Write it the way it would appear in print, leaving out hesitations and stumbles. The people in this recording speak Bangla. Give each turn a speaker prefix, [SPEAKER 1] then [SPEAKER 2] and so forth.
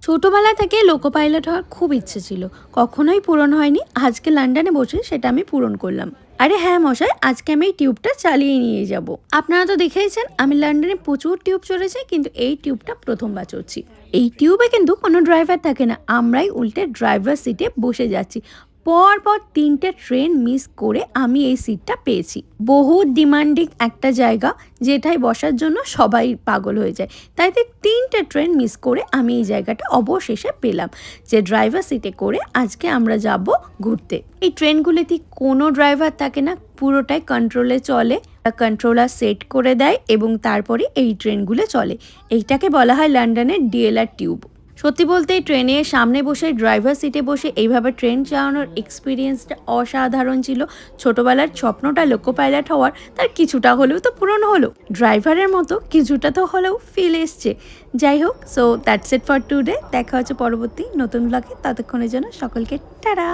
[SPEAKER 1] ছোটবেলা থেকে লোকো পাইলট হওয়ার খুব ইচ্ছে ছিল, কখনোই পূরণ হয়নি। আজকে লন্ডনে বসে সেটা আমি পূরণ করলাম। আরে হ্যাঁ মশাই, আজকে আমি এই টিউবটা চালিয়ে নিয়ে যাব। আপনারা তো দেখেইছেন আমি লন্ডনে প্রচুর টিউব চড়েছি, কিন্তু এই টিউবটা প্রথমবার চড়ছি। এই টিউবে কিন্তু কোনো ড্রাইভার থাকে না, আমরাই উল্টে ড্রাইভার সিটে বসে যাচ্ছি। পর পর 3টে ট্রেন মিস করে আমি এই সিটটা পেয়েছি। বহু ডিমান্ডিং একটা জায়গা, যেটাই বসার জন্য সবাই পাগল হয়ে যায়। তাই 3টে ট্রেন মিস করে আমি এই জায়গাটা অবশেষে পেলাম, যে ড্রাইভার সিটে করে আজকে আমরা যাব ঘুরতে। এই ট্রেনগুলিতে কোনো ড্রাইভার থাকে না, পুরোটাই কন্ট্রোলে চলে। কন্ট্রোলার সেট করে দেয় এবং তারপরে এই ট্রেনগুলো চলে। এইটাকে বলা হয় লন্ডনের ডিএলআর টিউব। সত্যি বলতে এই ট্রেনের সামনে বসে ড্রাইভার সিটে বসে এইভাবে ট্রেন চালানোর এক্সপিরিয়েন্সটা অসাধারণ ছিল। ছোটোবেলার স্বপ্নটা লোকো পাইলট হওয়ার তার কিছুটা হলেও তো পূরণ হলো। ড্রাইভারের মতো কিছুটা তো হলেও ফিল এসছে। যাই হোক, so that's it for today. দেখা হচ্ছে পরবর্তী নতুন ব্লগে। ততক্ষণের জন্য সকলকে টাটা।